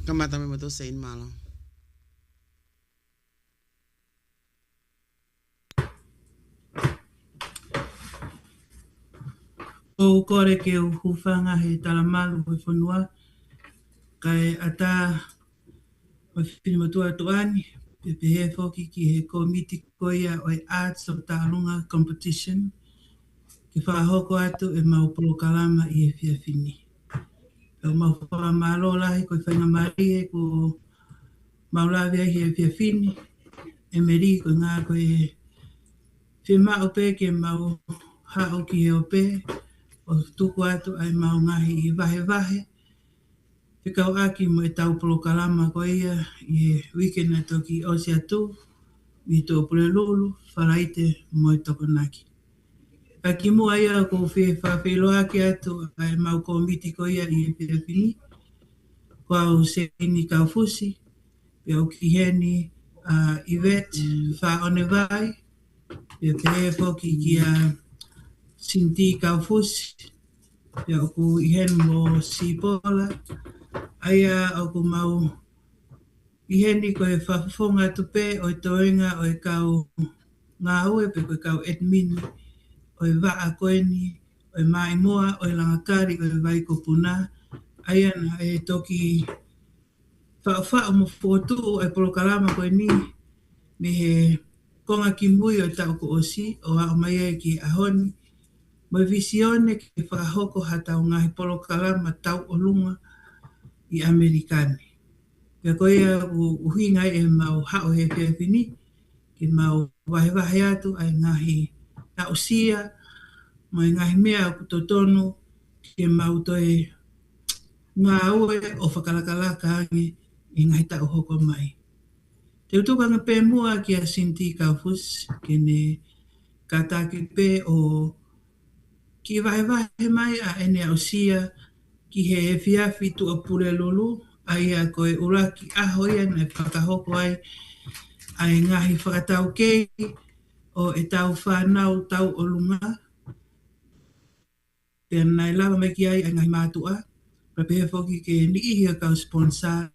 Kamata me mato sein malo. O kore ke o hufanga he talamalu he whanua, kai ata o whini matua toani, pe he whoki ki he komiti koia o e arts o tālunga competition, ki whahoko atu e mau polokalama i e whiawhini. O mau whamalo lahi koe whainga marie ko maulawe hi e whiawhini, e meri ko ngā koe whima o pe ke mau hao ki he o pe, o tuku atu ai mau ngahi i vahe vahe, whikau aki mo e tau polokalama ko ia i he weekend a toki o se atu, i tō pule lulu, wharaite mo e tokonaki. Ka ki mua ia ko whawhiloa ki atu ai mau komiti ko ia i e whiawhini, ko au se ini kau fusi, pe au ki heni Yvette whaone vai, pe te he whoki ki a Sinti kau fusi, pe au ku i hen mo sipola, aia au ku mau i heni ko e whawhonga tupe o e toenga o e kau ngā ue pe ko e kau edmini, o e waa koeni, o e mai moa, o e langakari, o e vai ko puna, aia na e toki whao mo whotu o e polokalama koe ni, me he konga ki mui o e tau ko osi, o a o mai e ki ahoni, mo e visione ki whahoko hatau ngahi polokalama tau o lunga i Amerikani. Pea koe ia uhinga e mau hao he whiawhini, ki mau wahe atu ai ngahi tau sia, mo e ngahi mea o kutotonu, ki mau toi ngā ue o whakalakalaka ange i ngahi tau hoko mai. Te utukanga pē mua ki a Sinti Kaufus, ki ne kataki pē o ki vahe mai a ene au sia ki he whiawhi tu a pule lulu, ai a koe uraki aho ia na whakahoko ai ngahi whakatau kei o e tau whanau tau o lunga. Pea nai lava mai ki ai ngahi mātua, pa pehe whoki ke ni ihi a kau sponsor,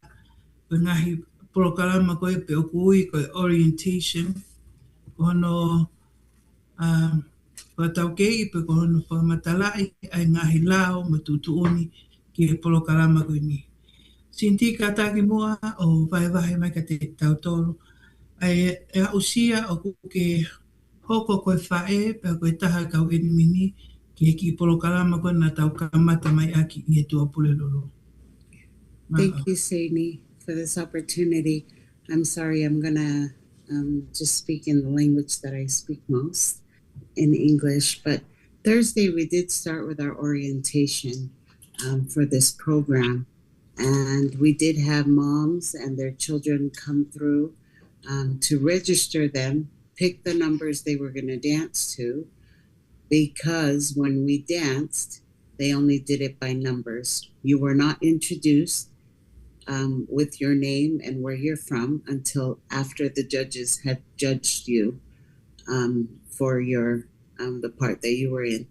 pe ngahi polokalama koe pe o kui koe orientation, ko hono whakatau kei pe ko hono whamatalai ai ngahi lao ma tutuuni ki he polokalama koe ni. Sinti ka taki mua o vahe mai ka te tau tolu, ai e usia o kuke hoko koe whae pe koe taha kau enimini ki he ki polokalama koe na tau kamata mai aki i he tua pule lolo. Thank you, Saini, for this opportunity. I'm sorry, I'm going to just speak in the language that I speak most, in English. But Thursday, we did start with our orientation for this program. And we did have moms and their children come through to register them, pick the numbers they were going to dance to, because when we danced, they only did it by numbers. You were not introduced with your name and where you're from until after the judges had judged you for your the part that you were in.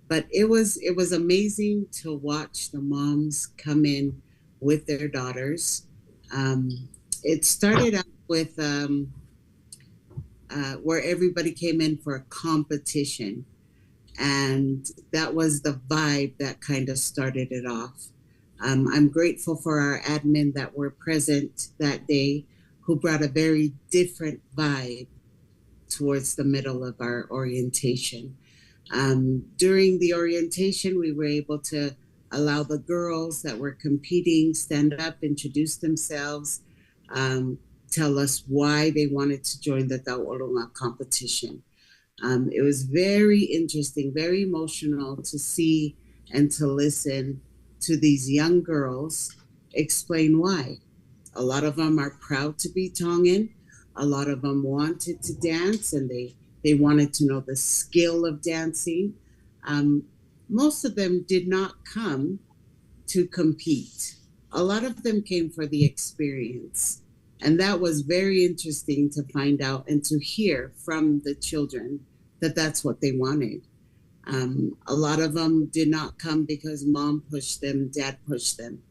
But it was amazing to watch the moms come in with their daughters. It started out with where everybody came in for a competition, and that was the vibe that kind of started it off. I'm grateful for our admin that were present that day, who brought a very different vibe towards the middle of our orientation. During the orientation, we were able to allow the girls that were competing stand up, introduce themselves, tell us why they wanted to join the Tau'olunga competition. It was very interesting, very emotional to see and to listen to these young girls explain why. A lot of them are proud to be Tongan. A lot of them wanted to dance, and they wanted to know the skill of dancing. Most of them did not come to compete. A lot of them came for the experience. And that was very interesting to find out and to hear from the children that that's what they wanted. A lot of them did not come because mom pushed them, dad pushed them.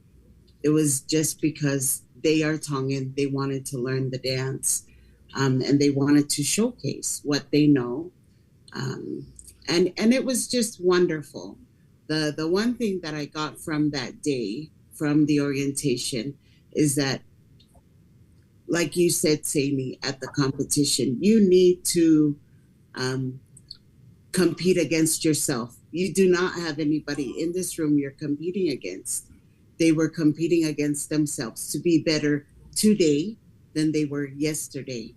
It was just because they are Tongan, they wanted to learn the dance, and they wanted to showcase what they know. And it was just wonderful. The one thing that I got from that day, from the orientation, is that, like you said, Saini, at the competition, you need to um, compete against yourself. You do not have anybody in this room you're competing against. They were competing against themselves to be better today than they were yesterday.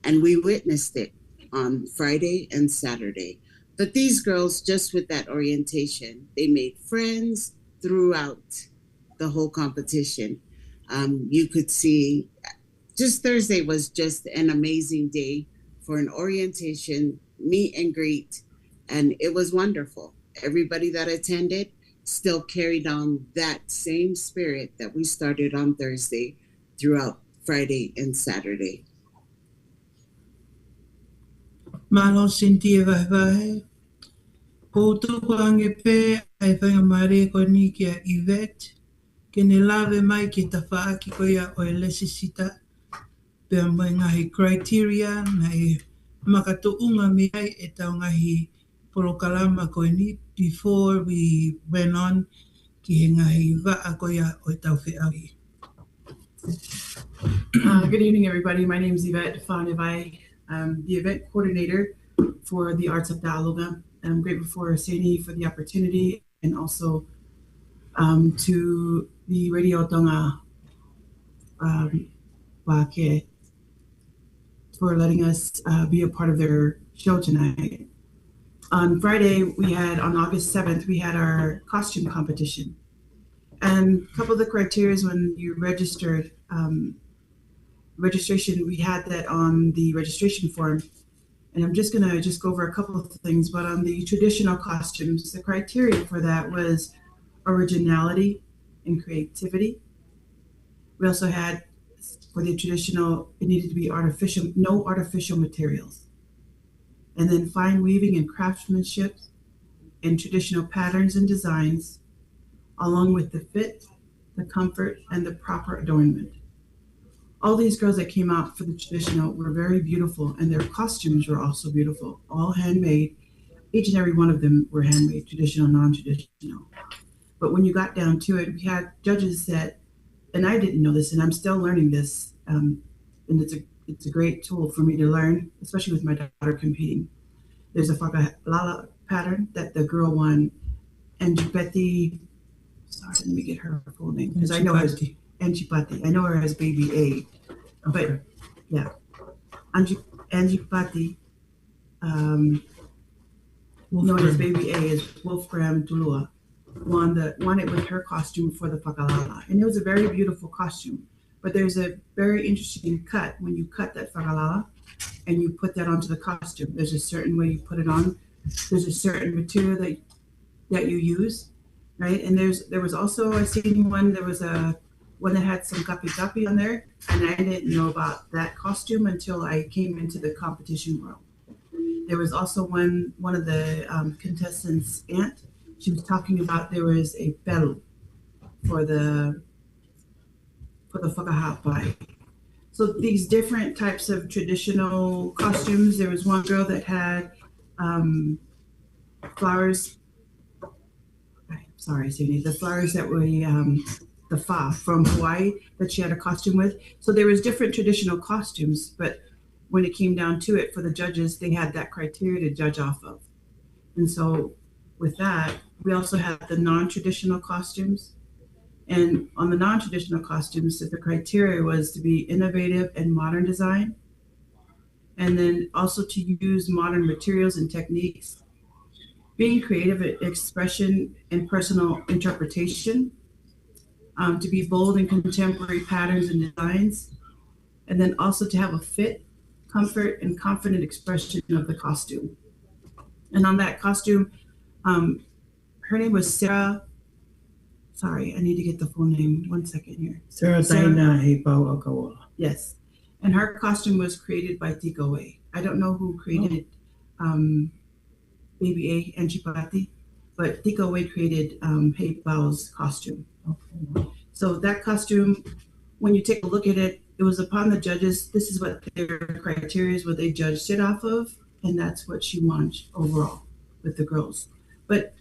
And we witnessed it on Friday and Saturday. But these girls, just with that orientation, they made friends throughout the whole competition. You could see just Thursday was just an amazing day for an orientation, meet and greet, and it was wonderful. Everybody that attended still carried on that same spirit that we started on Thursday throughout Friday and Saturday. Malo Cynthia Vahe. Ko tuku ange pe ai whanga mare ko ni kia Yvette. Ke ne lawe mai ki ta whaaki ko ia o e lesisita. Pea mai ngahi criteria, ngahi makatuunga mi ai e tau ngahi Polokalama ko ni before we went on ki he ngahi waa ko ia o e tau whiawi. Good evening, everybody. My name is Yvette Fanevai. I'm the event coordinator for the Arts of Dialoga. And I'm grateful for Saini for the opportunity, and also to the Radio Tonga Vake for letting us be a part of their show tonight. On Friday, on August 7th, we had our costume competition. And a couple of the criteria when you registered, registration, we had that on the registration form. And I'm just gonna go over a couple of things, but on the traditional costumes, the criteria for that was originality and creativity. We also had, for the traditional, it needed to be no artificial materials. And then fine weaving and craftsmanship and traditional patterns and designs, along with the fit, the comfort, and the proper adornment. All these girls that came out for the traditional were very beautiful, and their costumes were also beautiful, all handmade. Each and every one of them were handmade, traditional, non-traditional. But when you got down to it, we had judges that, and I didn't know this, and I'm still learning this, and it's a great tool for me to learn, especially with my daughter competing. There's a whakalala pattern that the girl won, Anjipati, sorry, let me get her full name, because I know her as Anjipati. I know her as Baby A, but yeah, Anjipati, known as Baby A, is Wolfgram Tulua, won it with her costume for the whakalala, and it was a very beautiful costume. But there's a very interesting cut when you cut that whakalala and you put that onto the costume. There's a certain way you put it on. There's a certain material that you use, right? And there was also a scene one. There was a one that had some gapi on there, and I didn't know about that costume until I came into the competition world. There was also one of the contestants' aunt. She was talking about there was a peru for the whakahapai. So these different types of traditional costumes. There was one girl that had flowers. Sorry, Sydney. The flowers that were the fa from Hawaii that she had a costume with. So there was different traditional costumes, but when it came down to it for the judges, they had that criteria to judge off of. And so with that, we also had the non-traditional costumes. And on the non-traditional costumes, the criteria was to be innovative and modern design, and then also to use modern materials and techniques, being creative at expression and personal interpretation, to be bold in contemporary patterns and designs, and then also to have a fit, comfort, and confident expression of the costume. And on that costume, her name was Sarah. Sorry, I need to get the full name. 1 second here. Sarah Daina Hepau Akawa. Yes. And her costume was created by Tika Wei. I don't know who created Baby A and Chipati, but Tika Wei created Hepau's costume. Okay. So that costume, when you take a look at it, it was upon the judges. This is what their criteria is, what they judged it off of, and that's what she won overall with the girls. But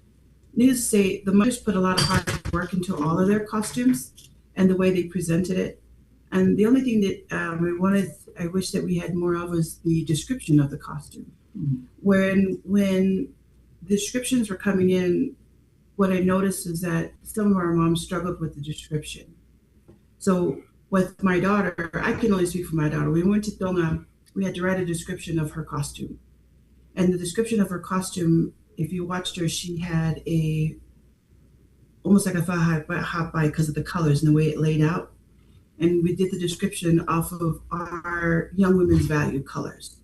needless to say, the mothers put a lot of hard work into all of their costumes and the way they presented it. And the only thing that I wish that we had more of was the description of the costume. Mm-hmm. When the descriptions were coming in, what I noticed is that some of our moms struggled with the description. So with my daughter, I can only speak for my daughter. We went to Tonga, we had to write a description of her costume. And the description of her costume, if you watched her, she had almost like a hot bike because of the colors and the way it laid out. And we did the description off of our young women's value colors.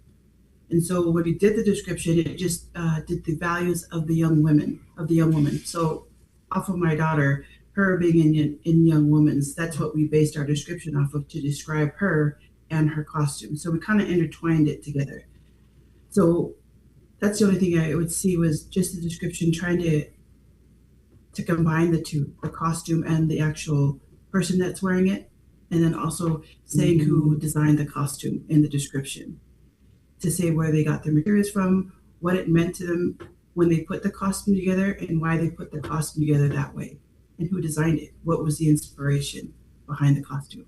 And so when we did the description, it just did the values of the young woman. So off of my daughter, her being in young women's, that's what we based our description off of to describe her and her costume. So we kind of intertwined it together. So that's the only thing I would see was just the description, trying to combine the two, the costume and the actual person that's wearing it. And then also saying who designed the costume in the description, to say where they got their materials from, what it meant to them when they put the costume together, and why they put the costume together that way, and who designed it, what was the inspiration behind the costume.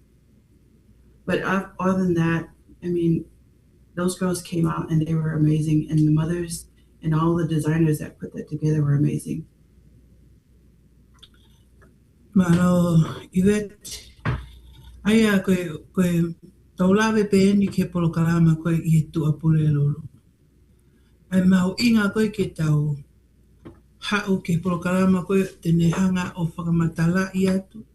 But other than that, I mean, those girls came out and they were amazing, and the mothers and all the designers that put that together were amazing. Maro, Yvette, aia koe taulawe pe ni ke Polokalama koe I he tua pule lolo. Ai mau inga koe ke tau hau ke Polokalama koe te nehanga o whakamatala I atu.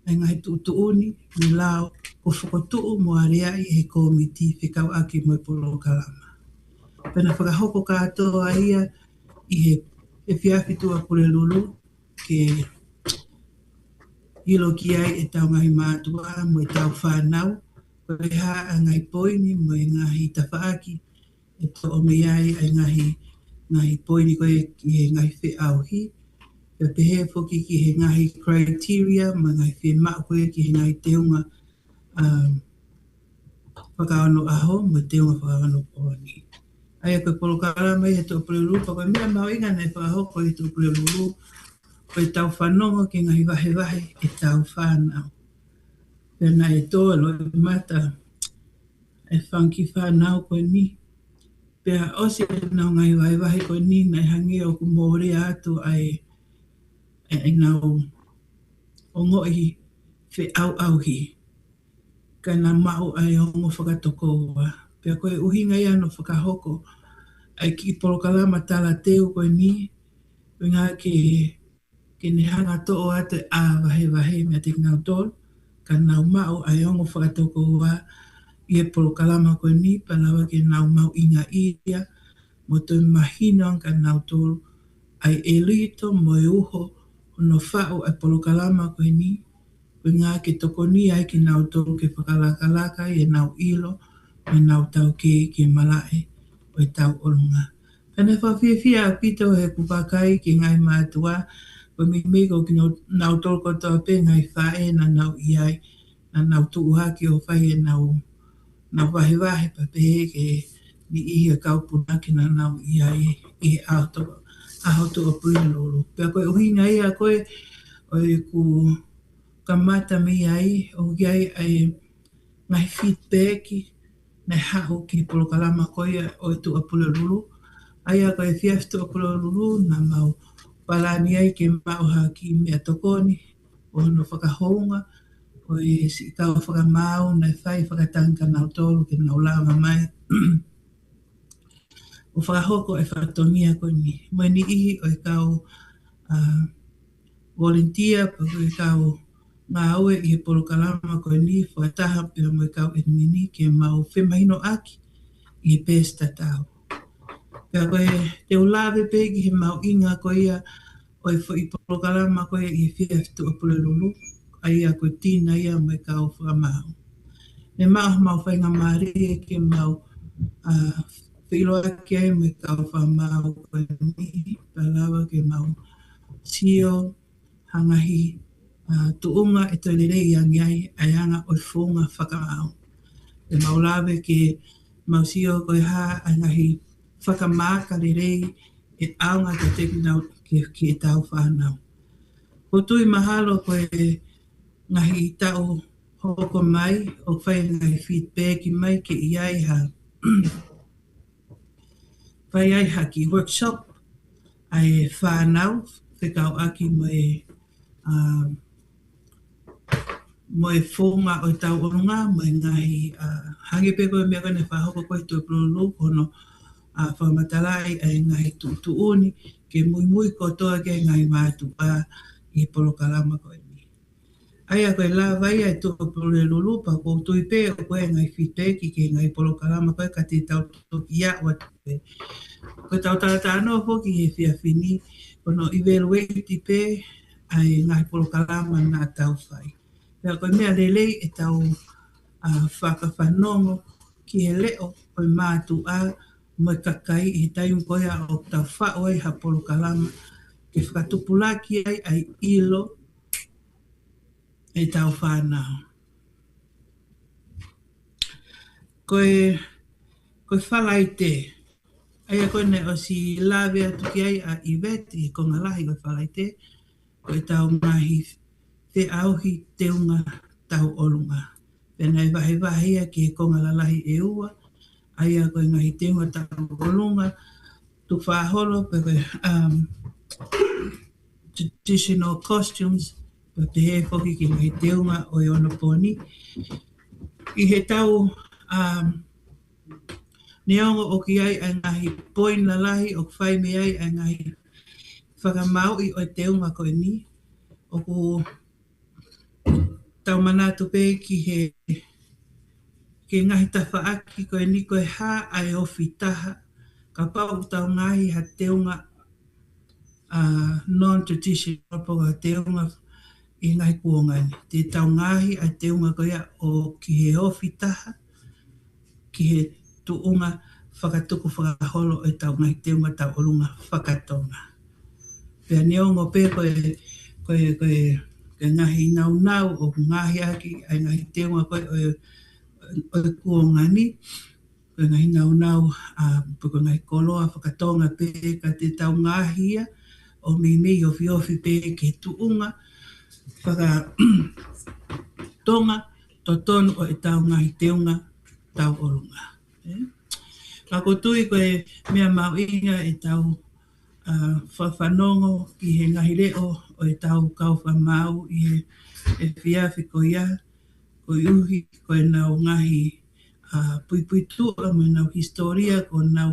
Ai ngai tuuni, me lao ko whakotuu mo area I he komiti whikau aki mo Polokalama. Pena whakahoko katoa ia I he whiawhi tua pule lolo ke Ilo ki ai tau ngahi mātua mo tau whanau, koe haa ngai poini mo ngahi tawhaaki, to o me ai ngahi poini koe ki ngahi whi auhi, pe pehe poki ki ngahi criteria, mo ngahi whi mao koe ki ngahi teunga whakaano aho, mo teunga whakaano poni. Ai koe Polokalama I he tō pulelu, pa koe mea mau inga nei whakahoko I tō pulelu, koe tau whanonga ke ngahi wahe tau whanau. Pena toa lo mata whanki whanau koe ni. Pea osi nau ngahi wahe koe ni, nai hangi o ku mōre atu ai ngau o ngoi whi auhi. Ka nā mau ai o ngō whakatokoa. Pea koe uhinga I ano whakahoko ai ki Polokalama tala teu koe ni, koe ngā ke ne hanga to'o ate wahe mea te ngau tolu, ka nau mau ai ongo whakatoko wa I he Polokalama koe ni, palawa ke nau mau inga ia, mo toi mahino ka nau tolu, ai elito mo uho, no whao ai Polokalama koe ni, koe ngā ke toko ni ai ki nau tolu ke whakalakalaka, I nau ilo, me nau tau ke malae, o tau olunga. Pene whawhiawhia a pito he kupakai ki ngai mātua, ko mi ko ki nau tolu kotoa pe ngai whae na nau iai, na nau tuuhaki o whai nau wahe pa pehe ke ni ihi a kaupuna ki na nau iai I aho to o pui lolo. Pea koe uhinga ia koe o ku kamata mi ai, o iai ai ngai feedbacki, na hao ki Polokalama koe o tu a pule lulu. Aia koe whiawhi tu a pule lulu na mau palani ai ke mauha ki mea tokoni, o no whakahonga, o si tau whakamau, na whai whakatanga nau tolu ke nau lama mai. O whakahoko e whakatongia koe ni. Moe ni ihi o kau volunteer, pa koe kau ngā aue I he Polokalama koe ni, whakataha pia moe kau e mini ke mau whemahino aki I he pēsta tau. Pea koe te ulawe pe ki he mau inga koe ia, o I Polokalama koe I whiawhi tu a pule lulu, ai a koe tina ia mai kau whakamau. Me mau whainga maare ke mau whiloa ki ai mai kau whamau koe ni, palawa ke mau sio, hangahi, tuunga e toi lerei angiai ayanga o funga whakaau. E maulawe ke mausio koe ha angahi whakamaka lerei e aunga te tekina ki e tau whanau. Ko tui mahalo koe ngahi tau hoko mai o whai ngahi feedback mai ke iai ha whai ai ha ki workshop ai whanau whekau aki mo e whonga o tau orunga mo e ngahi hangi peko e mea kone whahoko koe tui prolu kono whamatalai ai ngahi tuuni ke mui ko toa ke ngahi mātu i Polokalama koe ni. Aia koe la vai ai tō prolu pa ko tui pe o koe ngahi feedback i ke ngahi Polokalama koe ka te tau toki ia o atu. Ko tau tata anō hoki he whia whini kono evaluate pe ai ngahi Polokalama nā tau whai. Pea koe mea lelei e tau whakawhanongo ki he leo koe mātu mo e kakai i taiu koe o tau whao ai ha Polokalama ke whakatupulaki ai ilo e tau whanau. Koe whalai te. Aia koe ne o si lawe atu ki ai a Iwet i konga lahi koe whalai te. Koe tau ngahi te auhi te unga tau olunga. Pena e wahe ki e konga lalahi e ua. Aia koe ngahi te unga tau olunga. Tu whaholo pe koe traditional costumes. Pe te he whoki ki ngahi te unga o i ono poni. I he tau neongo o ki ai a ngahi poin lalahi o whai me ai a ngahi whakamau i o te unga koe ni. O ku tau manatu pe ki he ngahi tawhaaki koe ni koe ha ai ofi taha. Ka pau tau ngahi ha te unga non-traditional po ha te unga i ngahi kuongani. Te tau ngahi a te unga koe o ki he ofi taha. Ki he tu unga whakatuku whakaholo e tau ngahi te unga tau olunga whakatonga. Pea neongo pe koe ngahi nau o ngahi aki ai ngahi te unga koe o kuongani. Koe ngahi nau koe ngahi koloa whakatonga pe ka te tau ngahia o mimi ofi pe ke tu unga whakatonga totonu o e tau ngahi te unga tau olunga. Ka kotui koe mea mau inga e tau whanongo ki he ngahi leo o e tau kau whamau i he whiawhi ko ia, ko iuhi koe nau ngahi pui tua mo nau historia ko nau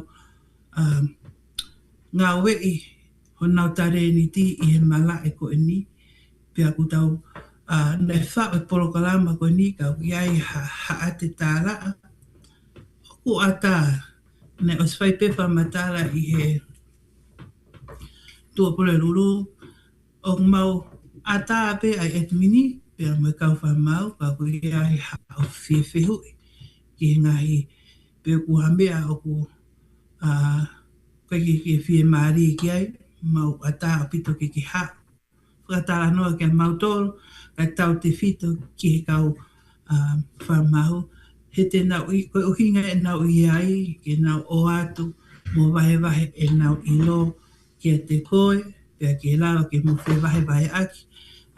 ngā wei ho nau tareni ti i he mala e koe ni. Pea ku tau nei whao e Polokalama koe ni kau ki ai ha te tāraa. Ku ata ne o swai pepa matala i he tua pole lulu o mau ata pe ai et mini pe mo kau fa mau ka ku ai ha o fehu ki ngahi pe ku hambea o ku ka ki fie mari ki ai mau ata pito ki ha ata no ke mau tol ka tau te fito ki kau fa mau he te nau i koe o hinga e nau i ai, ke nau o atu, mo wahe e nau i lo, ke te koe, pia ke lao ke mo whe wahe aki,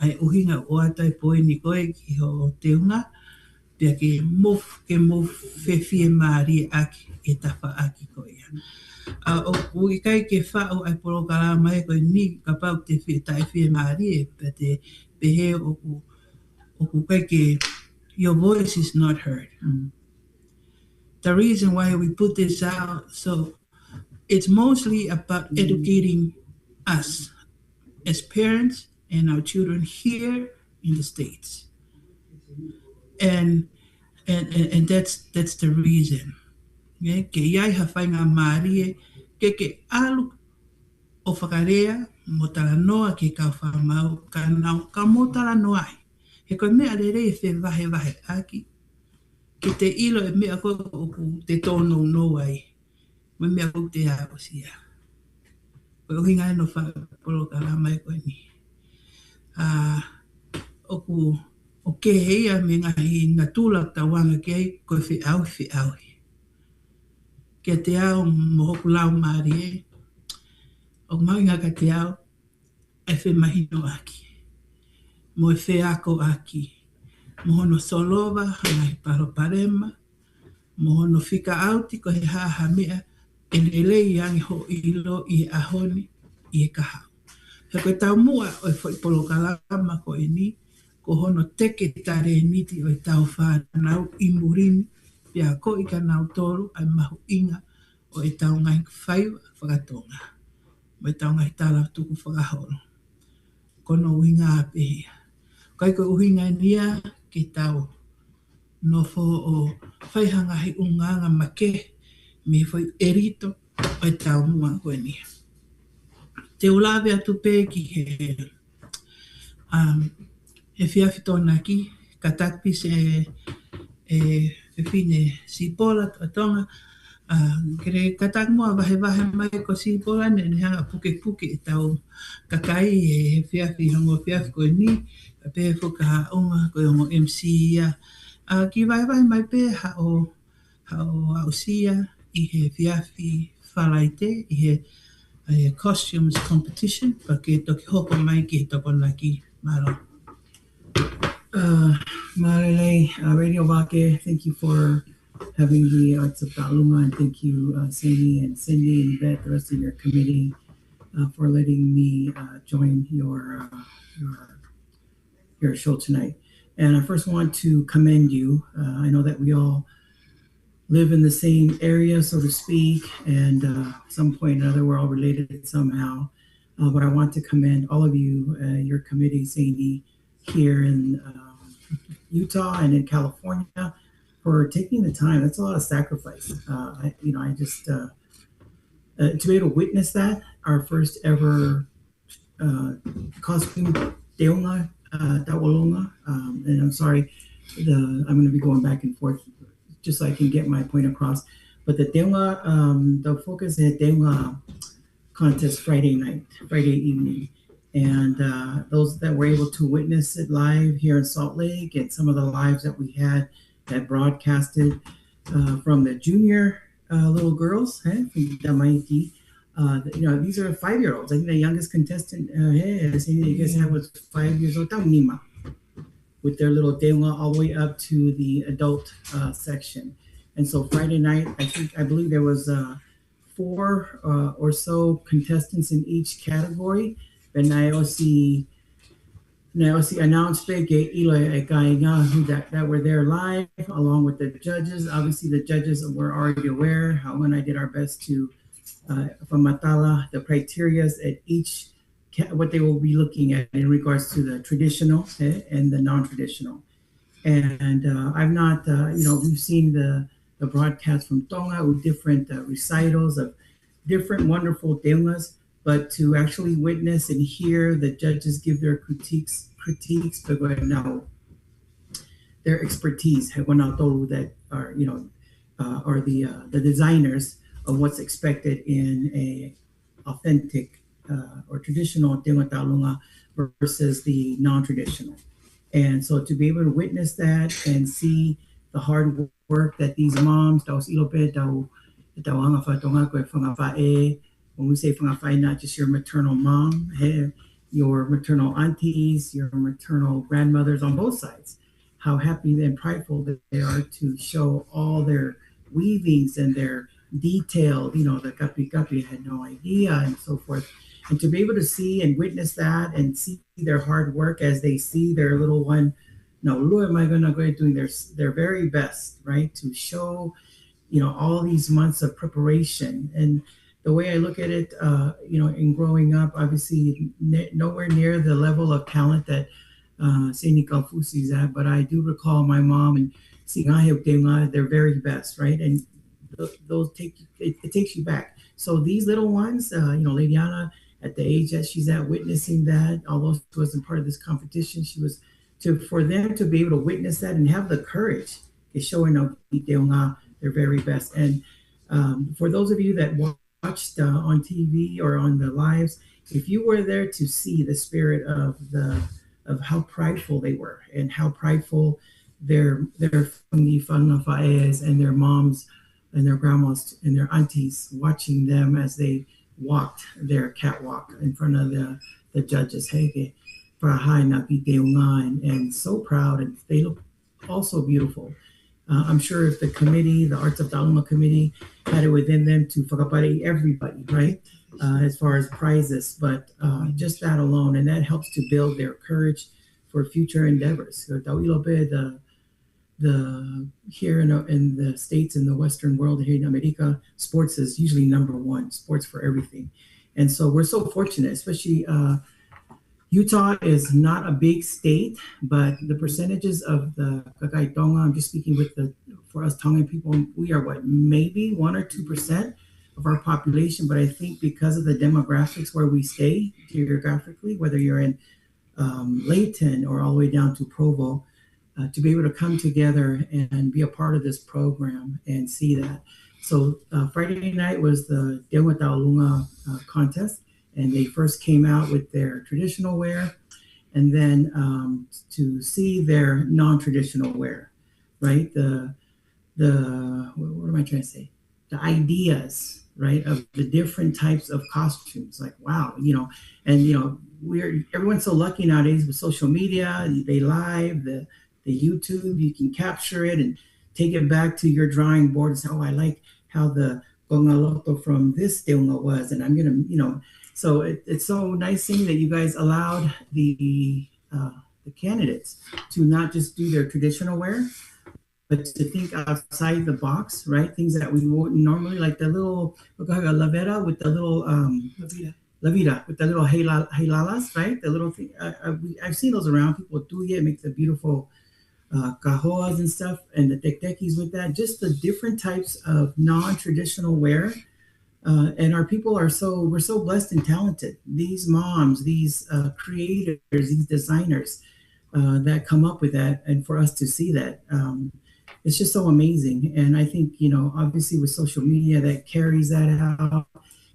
ai o hinga o atu e poe ni koe ki ho te unga, pia ke mo whe fie maari aki, e tawha aki koe ia. O i kai ke whao ai Polokalama e koe ni, ka pau te tai fie maari e, pia te pehe o ku kai ke your voice is not heard. The reason why we put this out, so it's mostly about educating us as parents and our children here in the States. And that's the reason. Okay? Ke iai hawhainga maari ke alu o whakarea mo tala noa ke kau whamau ka mo tala noa ai. He koe mea rere e whe wahe aki. Ke te ilo e mea koe o te tono no ai. Me mea koe te ao sia. Koe o hinga e no Polokalama e koe ni. o ke heia me ngahi ngā tūlak tawanga kei koe whi au. Kia te ao mo hoku lau maari e. O maunga ka te ao e whi mahino aki. Mo e whi ako aki. Mo hono solova ngai paro parema. Mo hono whika auti ko he haha mea e lelei angi ho ilo i ahoni i e kahau. He koe tau mua o e whoi polokalama ko e ni, ko hono teke tare niti o e tau whanau i murini, pia ko i ka nau tolu ai mahu inga o e tau ngai whaiwa whakatonga. Mo e tau ngai tala tuku whakaholo. Kono uhinga apehia. Kai ko uhinga nia ki tau nofo o whaihangahi unganga make me whai erito o e tau mua koe nia. Te ulawe atu pē ki he whiawhi tōna ki, ka takpi se e whine sipola a tonga, kere ka tak mua wahe mai ko sipola ne hanga puke e tau kakai e whiawhi hongo whiawhi koe ni, ka pē whuka haonga koe hongo MC ia. Ki wahe mai pē hao sia i he whiawhi whalaite, i he costumes competition, pa ke toki hoko mai ki he toko naki maro. Marele, Radio Vake, thank you for having the Arts of Ta'aluma, and thank you, Sandy and Cindy and Yvette, the rest of your committee, for letting me join your show tonight. And I first want to commend you. I know that we all live in the same area, so to speak, and at some point or another, we're all related somehow. But I want to commend all of you, your committee, Sandy, here in Utah and in California, for taking the time. That's a lot of sacrifice. I just to be able to witness that, our first ever costume Teonga Tawalonga, and I'm sorry, I'm going to be going back and forth just so I can get my point across. But the Teonga, the focus is Teonga contest Friday evening. And those that were able to witness it live here in Salt Lake, and some of the lives that we had that broadcasted from the junior little girls, from Damaiti. These are 5-year-olds. I think the youngest contestant, you guys have was 5 years old, Taunima, with their little Teonga all the way up to the adult section. And so Friday night, I believe there was 4 or so contestants in each category. And I also announced that were there live, along with the judges. Obviously, the judges were already aware how when I did our best to from Matala, the criteria at each what they will be looking at in regards to the traditional and the non-traditional. And I've not, we've seen the broadcast from Tonga with different recitals of different wonderful teongas. But to actually witness and hear the judges give their critiques, now their expertise, that are, are the designers of what's expected in a authentic or traditional Teonga Ta'alunga versus the non-traditional. And so to be able to witness that and see the hard work that these moms, when we say whangawhai, not just your maternal mom, your maternal aunties, your maternal grandmothers on both sides, how happy and prideful that they are to show all their weavings and their detailed, the kapi had no idea and so forth. And to be able to see and witness that and see their hard work as they see their little one, doing their very best, right? To show, all these months of preparation. And the way I look at it, in growing up, obviously nowhere near the level of talent that Sini Kalfusi is at, but I do recall my mom and Singahe their very best, right? And those it takes you back. So these little ones, Lady Anna, at the age that she's at, witnessing that, although she wasn't part of this competition, for them to be able to witness that and have the courage to showing their very best. And for those of you that watched on TV or on the lives, if you were there to see the spirit of the of how prideful they were and how prideful their whāngai and their moms and their grandmas and their aunties watching them as they walked their catwalk in front of the judges. Hege, and so proud, and they look also beautiful. I'm sure if the committee, the Arts of Taluma committee, had it within them to whakapare everybody, right, as far as prizes, but just that alone, and that helps to build their courage for future endeavors. So the here in the States, in the Western world, here in America, sports is usually number one, sports for everything. And so we're so fortunate, especially Utah is not a big state, but the percentages of the Kakai Tonga, I'm just speaking for us Tongan people, we are maybe 1 or 2% of our population. But I think because of the demographics where we stay geographically, whether you're in Layton or all the way down to Provo, to be able to come together and be a part of this program and see that. So Friday night was the Dewa Taulunga contest. And they first came out with their traditional wear, and then to see their non-traditional wear, right? The what am I trying to say? The ideas, right, of the different types of costumes. Like, wow, and everyone's so lucky nowadays with social media. They live the YouTube. You can capture it and take it back to your drawing board and say, oh, I like how the Gongaloto from this Teunga was, and I'm gonna, So it's so nice seeing that you guys allowed the candidates to not just do their traditional wear, but to think outside the box, right? Things that we wouldn't normally, like the little lavera with the little lavira with the little heilalas, right? The little thing. I've seen those around. People do it, make the beautiful kahoas and stuff, and the tektekis with that. Just the different types of non-traditional wear. And our people we're so blessed and talented. These moms, these creators, these designers that come up with that, and for us to see that, it's just so amazing. And I think, obviously with social media that carries that out,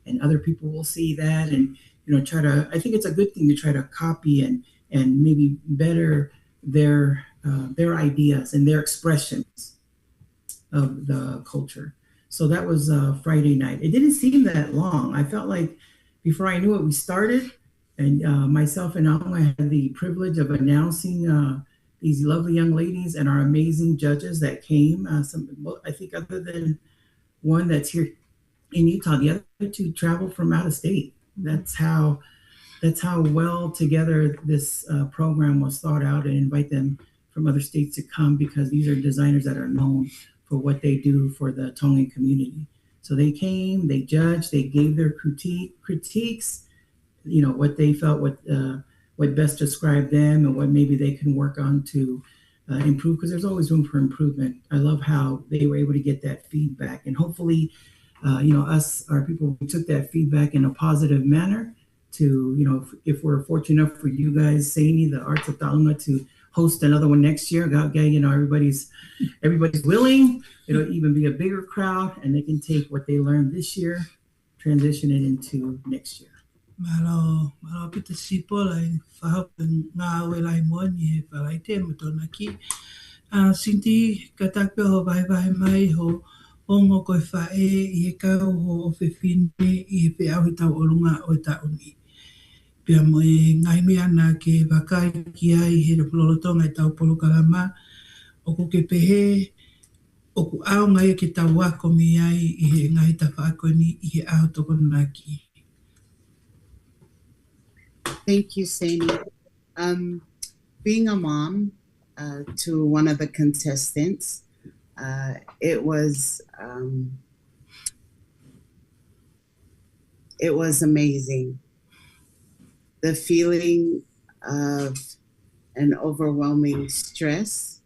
and other people will see that and, I think it's a good thing to try to copy and maybe better their ideas and their expressions of the culture. So that was Friday night. It didn't seem that long. I felt like before I knew it, we started, and myself and I had the privilege of announcing these lovely young ladies and our amazing judges that came. I think other than one that's here in Utah, the other two traveled from out of state. That's how well together this program was thought out, and invite them from other states to come, because these are designers that are known for what they do for the Tongan community. So they came, they judged, they gave their critiques, what they felt, what best described them, and what maybe they can work on to improve, because there's always room for improvement. I love how they were able to get that feedback, and hopefully, our people, we took that feedback in a positive manner to, if we're fortunate enough for you guys, Saini, the Arts of Taluma, to host another one next year. Everybody's willing. It'll even be a bigger crowd, and they can take what they learned this year, transition it into next year. Malo pita sipola whahapen ngā welai moani e whalai te matona ki. Sinti katakpe ho vai mai ho ongo koe whae I e kau ho o whiwhine I e pe au tau olunga o tauni. Pia mo e ngai mea nā ke wakai ki ai he Polokalama I tau Polokalama, o ko ke pehe, o ku ao ngai ke tau wako mi ai I he ngai ta whaakoni I he ao toko nā ki. Thank you, Saini. Being a mom to one of the contestants, it was amazing. The feeling of an overwhelming stress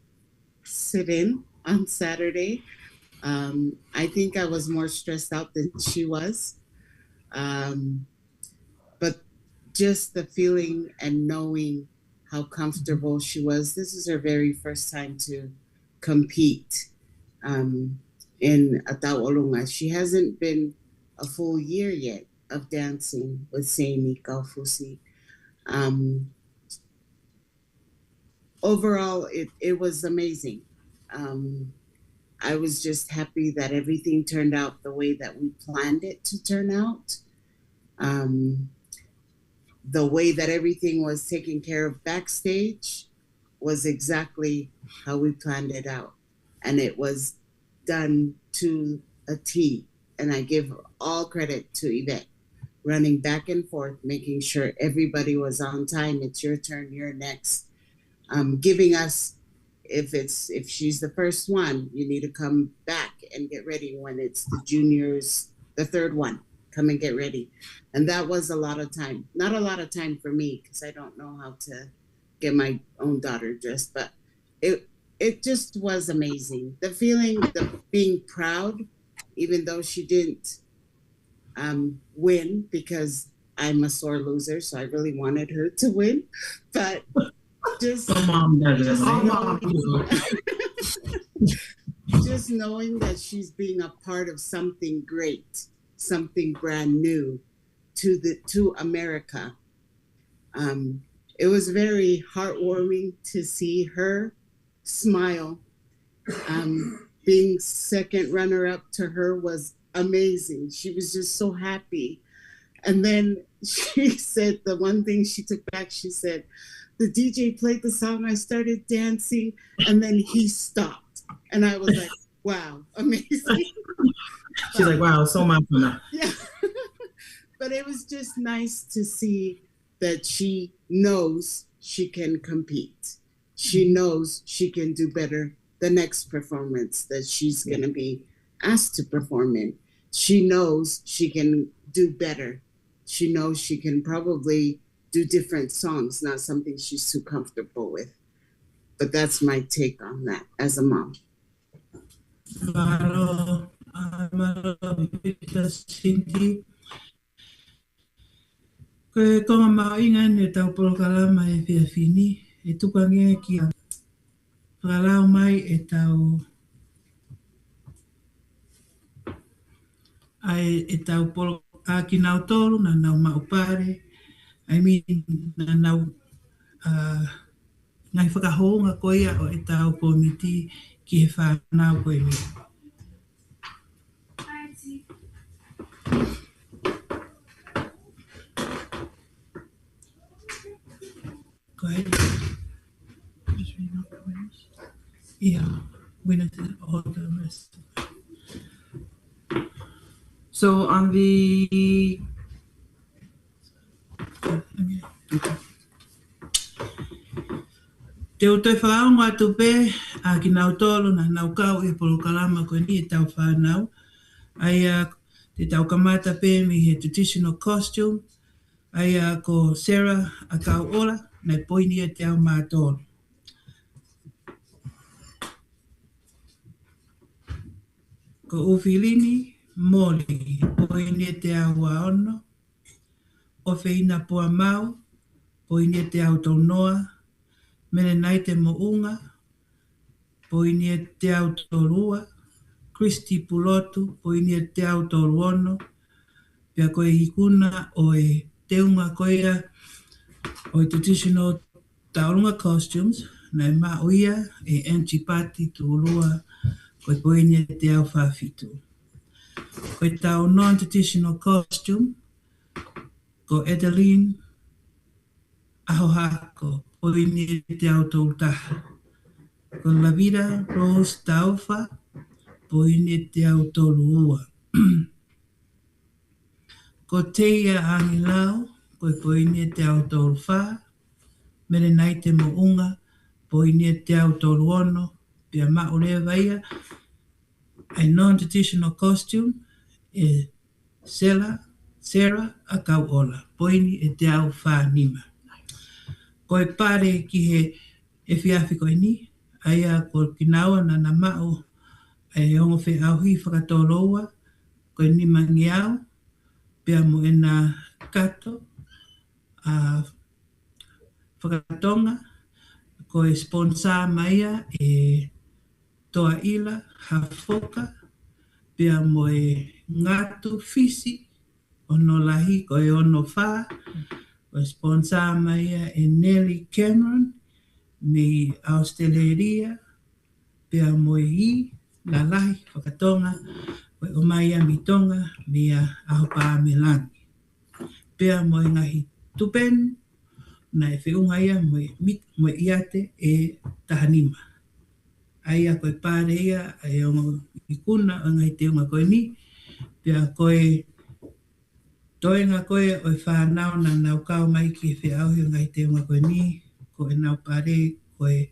sit-in on Saturday. I think I was more stressed out than she was. But just the feeling and knowing how comfortable she was. This is her very first time to compete in a Tau'olunga. She hasn't been a full year yet of dancing with Saini Kaufusi. overall, it was amazing. I was just happy that everything turned out the way that we planned it to turn out. The way that everything was taken care of backstage was exactly how we planned it out. And it was done to a T. And I give all credit to Yvette, running back and forth, making sure everybody was on time. It's your turn, you're next. Giving us, if she's the first one, you need to come back and get ready. When it's the juniors, the third one, come and get ready. And that was a lot of time. Not a lot of time for me, because I don't know how to get my own daughter dressed, but it just was amazing. The feeling, the being proud, even though she didn't win, because I'm a sore loser, so I really wanted her to win. But just just knowing that she's being a part of something great, something brand new to America. It was very heartwarming to see her smile. Being second runner-up to her was amazing. She was just so happy. And then she said, the one thing she took back, she said, the DJ played the song, I started dancing, and then he stopped. And I was like, wow, amazing. She's like, wow, so much fun. Yeah. But it was just nice to see that she knows she can compete. She knows she can do better the next performance that she's going to be asked to perform in. She knows she can do better. She knows she can probably do different songs, not something she's too comfortable with. But that's my take on that as a mom. Koe konga maoinga ne tau polokalama e whiawhini, e tukangia ki a whakalau mai e tau polo a ki nau tolu na nau maupare, na nau ngai whakahonga koia o e tau komiti ki he whanau koe mi. Go ahead. Just read out the winners. Yeah, winners is all the rest. So on the Te o te whakao ngā tupe a ki nau tolo na nau kau e polokalama koe ni e tau whanau. Ai te tau kamata pe mi he traditional costume. Ai ko Sarah a kau ola na poini e te au mātolo. Ko Ufilini, Moli, poini e te au waono. O Feina Pua Mau, poini e te au taunoa. Mene nai te mounga, poini e te au tolua. Christy Pulotu, poini e te au toluono. Pea koe hikuna o e teunga koea o e traditional taurunga costumes. Nai mauia e Antipati tuulua koe poini e te au whawhitu. Koe tau non-traditional costume, ko Adeline Ahohako, poini e te au tautaha. Ko Lavida Rose Taufa, poini e te au toluua. Ko Teia Angilau, koe poini e te au toluwha. Mere nai te mounga, poini e te au toluono. Pia maolewa ia, a non-traditional costume, e Sarah a kauola, poini e te au whanima. Koe pare ki he e whiawhi koe ni, aia ko kinawa na na mao e ongo whi auhi whakatoloa, koe ni mangi au, pia mo e na kato a whakatonga, koe sponsor maia e toa ila hafoka, pia mo e ngatu fisi, ono lahi koe ono wha, koe sponsor maia e Nelly Cameron, mi Australia, pia moe I, la lahi, whakatonga, koe o mai a mi Tonga, mi a ahopa me langi. Pia moe ngahi tupen, na e whiunga ia moe iate e tahanima. Aia koe pāre ia, ai ongo I kuna, o ngai te unga koe ni, pia koe toenga koe o whanau na nau kau mai ki e whiauhi o ngai te unga koe ni, koe nau pāre, koe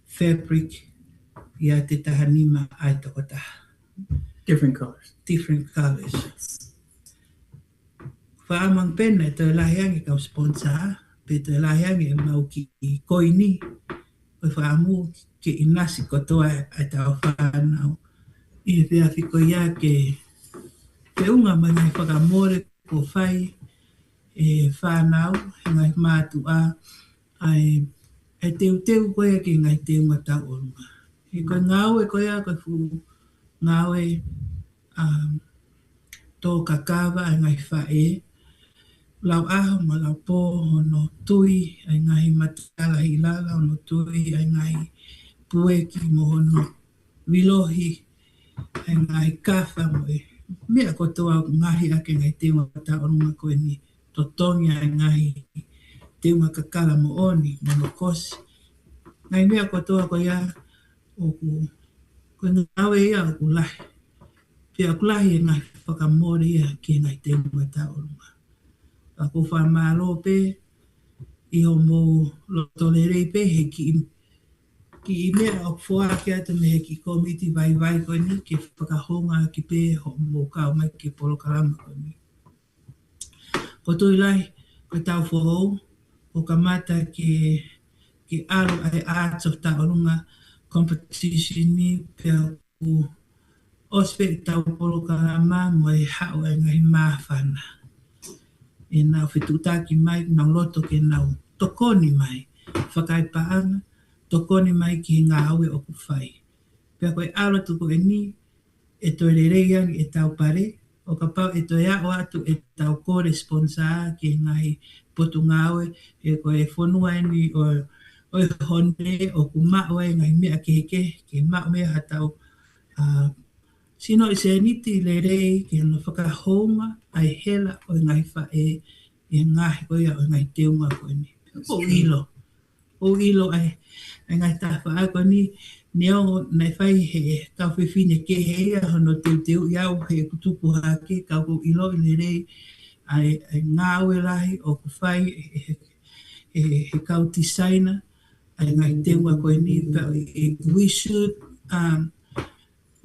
fabric, ia te tahanima ai toko taha. Different colors. Different colours. Whaamang pena e toi lahiangi kau sponsor, pe toi lahiangi e mau ki I koi ni, koe whaamu ke inasi kotoa ai tau whanau. I e whia whiko ia ke unga mai ngai whakamore ko whai e whanau, he ngai mātua, ai e teu koe ki ngai te unga tau orunga. He koe ngau e koe a koe fu ngau e tō kakawa ai ngai whae, lau aho ma lau pō hono tui ai ngai matala I lala hono tui ai ngai pueki mo hono wilohi ai ngai kawha mo e mea kotoa ngahi ake ngai te unga ta orunga koe ni totongi ai ngai te unga kakala mo oni mo kosi. Ngai mea kotoa koe ia o ku koe ngawe ia o ku lahi. Pia ku lahi e ngai whakamore ia ki ngai te unga ta orunga. A ko whamaro pe, I o mo lotolerei pe he ki I mea o whoa ki atu me he ki komiti vai koe ni, ke whakahonga ki pe ho mo kau mai ke Polokalama koe ni. Ko tui lai, koe tau whohou, ko kamata ke aro ai Arts of Taurunga competition ni, pia ku ospe tau Polokalama mo e hao e ngai māwhana. E nau whetutaki mai, nau loto ke nau tokoni mai, whakai paanga, tokoni mai ki ngā aue o ku whai. Pea koe aro tuku e ni, e toi rereiangi e tau pare, o ka pau e toi ao atu e tau kore sponsor ki ngai potu ngā aue, e koe whonua e ni o hone o ku mao e ngai mea ke mao mea hatau sino I se niti le rei ki hana whakahonga ai hela o ngai whae e ngahi koe o ngai teunga koe ni. O ilo ai ngai tawha koe ni neo nei whai he kau whiwhine ke hea hono teu iau he kutupu hake kau ko ilo I le rei ai ngāwe lahi o ku whai he kau tisaina ai ngai teunga koe ni.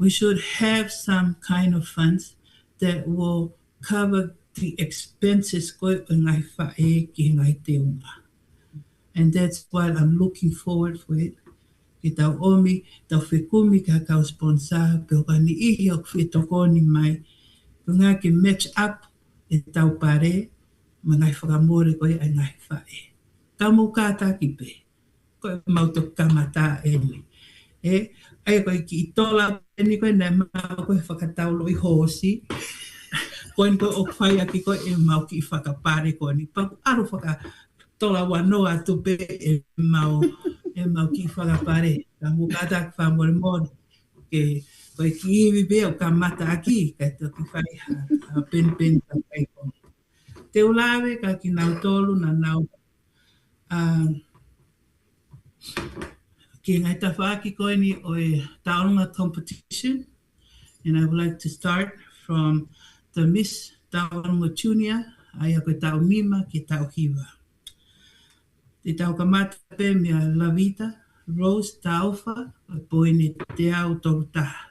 We should have some kind of funds that will cover the expenses koe o ngai whae ki ngai teunga. And that's why I'm looking forward for it. Ki tau omi, tau whekumi ka kau sponsor, peo ka ni ihi o whetokoni mai. Peo ngā ke match up e tau pare, ma ngai whakamore koe ai ngai whae. Kamu kātaki pe, koe mauto kamata e ni. Ai koe ki I tola ni koe nei mau koe whakataulo I hosi. Koe ni koe o whai aki koe e mau ki whakapare koe ni. Paku aru whakatola wanoa tupe e mau ki whakapare. Ka mukata ki whamore mori. Ke koe ki iwi pe o ka mata aki. Kai tō ki whai ha pen ka kai koe. Te ulawe ka ki nau tolu na nau. Ki ngai tawhaki koe ni o e Taurunga competition, and I would like to start from the Miss Taurunga Junior, ai a koe tau mima ki tau hiwa. Te tau kamata pe mea Lavita, Rose Taufa, a poine te au toru taha.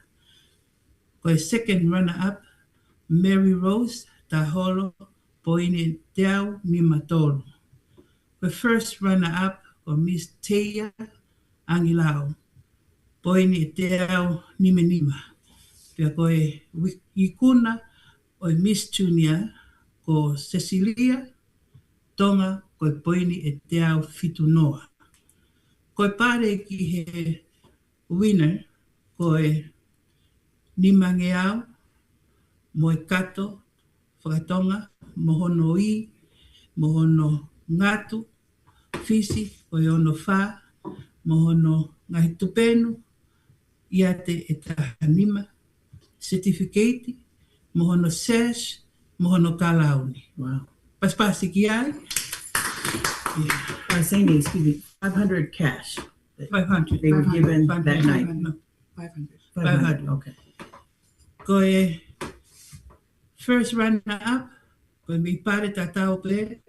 Koe second runner-up, Mary Rose Taholo, poine te au mima tolu. Koe first runner-up, o Miss Teia, Angilao, poine te au nima. Pea koe ikuna o Miss Junior ko Cecilia Tonga koe poine e te au whitunoa. Koe pare ki he winner koe nimange au mo e kato whakatonga mohono mohono ngatu, fisi koe ono wha, mohono ngahi tupenu, ia te e tahanima, certificate, mohono sesh, mohono kalauni. Wow. Paspasi ki ai? Saying, excuse me, 500 cash. 500. They were 500, given 500, that night. 500. 500. 500. Okay. Ko e first runner-up, ko mi pare tatau pe,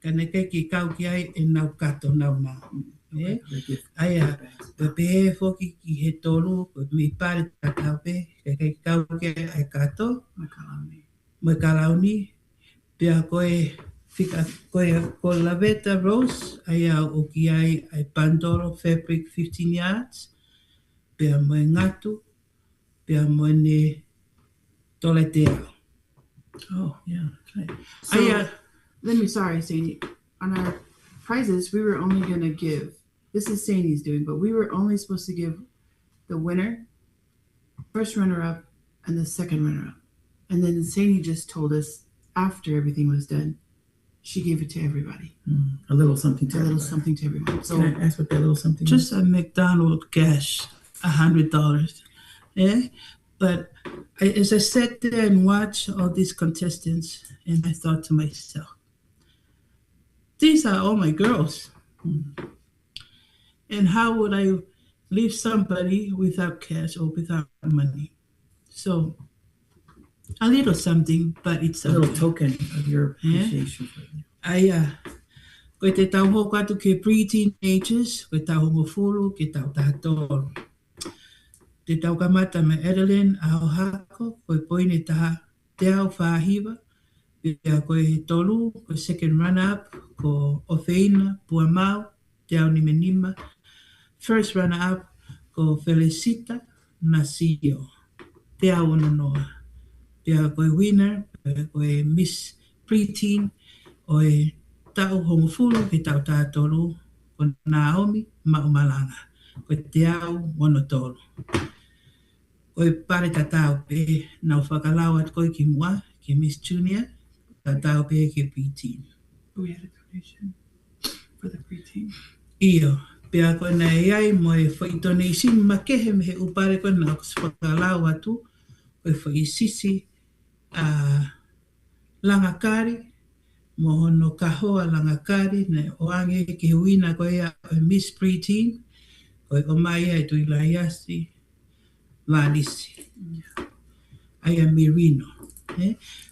ka ne ke ki kau ki ai e nau kato nau nau. They give Aia, bags. pe pe foki ki he tolu, ko mi pare tatau pe, ke kau ki ai kato, mo kalauni, pia koe fika ko laveta rose, aia o ki ai pandoro fabric 15 yards, pia mo ngatu, pia mo ne tole te au. Oh, yeah. Okay. So, Aia, sorry, Sadie. On our prizes, we were only going to give, this is Sadie's doing, but we were only supposed to give the winner, first runner-up, and the second runner-up. And then Sadie just told us after everything was done, she gave it to everybody. A little something to A little everybody. something to everyone. So, Can I ask what that little something just a McDonald's cash, $100. Yeah, but as I sat there and watched all these contestants, and I thought to myself, these are all my girls. And how would I leave somebody without cash or without money? So a little something, but it's a little something. token of your appreciation for them? Koe te tau hoko atu ke pre-teenagers, koe tau homofuru, ke tau tātoro. Te tau kamata me Adeline a hako, koe poine taha te au whahiwa, pia koe he tolu, koe second runner-up, ko Ofeina, Puamau, te au nima. First runner-up, ko Felicita, Nasio, te au ononoa. Pia koe winner, koe Miss Preteen, oe tau homofulu ke tau tātolu, ko Naomi Maumalanga, koe te au monotolu. Koe pare tatau pe nau whakalau at koe ki mua, ke Miss Junior, tatau pe ke preteen. we had a donation for the preteen. Iyo, pia koe na iai mo e whai donation makehe me he upare koe na whakalau atu, koe whai sisi langakari, mohono kahoa langakari, ne oange ke huina koe a Miss Preteen, koe o mai ai tui laiasi, Valisi. Aia Merino.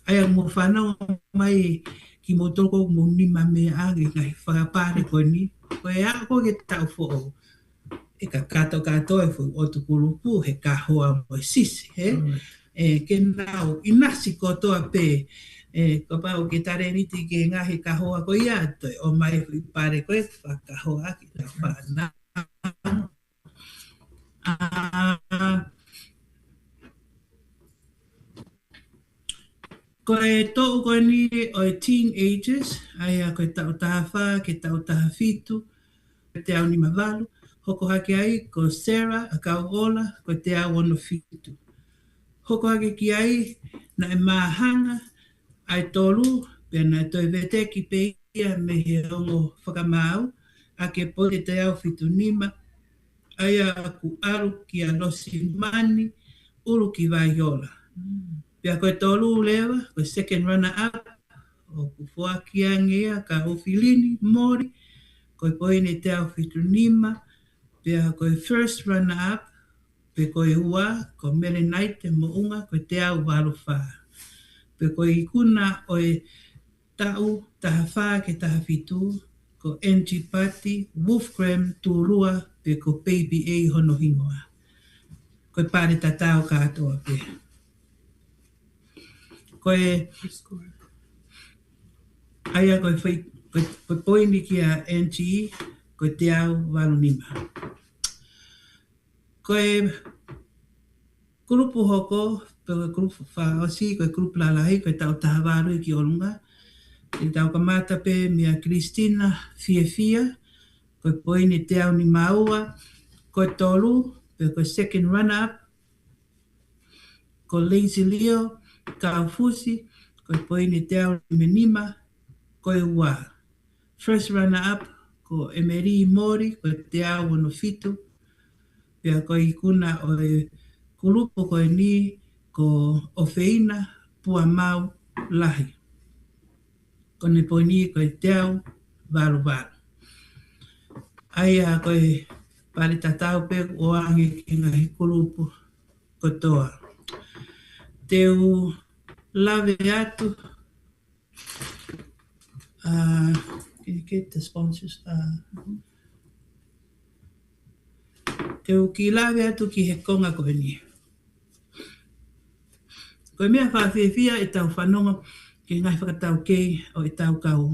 Aia mo whanau mai ki mo toko mo nima me age ngai whakapare koe ni. Koe a koe ke tau fo e ka kato e fu o tukulupu he kahoa mo sisi. Ke nau inasi kotoa pe ko pau ke tare niti ke ngahi kahoa ko ia toi o mai fu pare koe whakahoa ki tau whanau. Koe tōu koe ni o teenagers, ai a koe tau taha whā, ke tau taha whitu, koe te au ni mawalu, hoko hake ai ko Sarah, a kau ola, koe te au ono whitu. Hoko hake ki ai, na e mahanga, ai tolu, pia na toi veteki pe ia me he ongo whakamau, a ke po te au whitu nima, ai a ku aru ki a losi mani, uru ki vaiola. Pia koe tolu lewa, koe second runner-up, o ku fuakia ngea ka ofilini, mori, koe poine te au whitu nima, pia koe first runner-up, pe koe ua, ko Melenite mo unga, koe te au walo whā. Pe koe ikuna oe tau taha whā ke taha whitu, ko NG Party, Wolfgram, Tūrua, pe ko Baby A hono hingoa. Koe pare tatau katoa pe. Koe aia koe poini ki a NG, koe te au walo nima. Koe kurupu hoko, pe koe kurupu whaosi, koe kurupu lalahi, koe tau taha waru ki orunga. Te tau kamata pe mea Christina Fia, koe poini te au ni maua, koe tolu, pe koe second runner-up, ko Lazy Leo, ka fusi, koe poini te au ni menima, koe ua. First runner-up, ko emeri mori, ko te au ono fitu, pia ko i kuna o e kulupo ko e ni ko ofeina pua mau lahi. Ko ne po ni ko e te au varu varu. Aia ko e pari tatau pe o ange ki ngahi kulupo kotoa. Teu lave atu, can you get the sponsors? Teu ki lave atu ki he konga ko e ni. Ko e mea whawhiawhia e tau whanonga ki ngai whakatau kei o e tau kau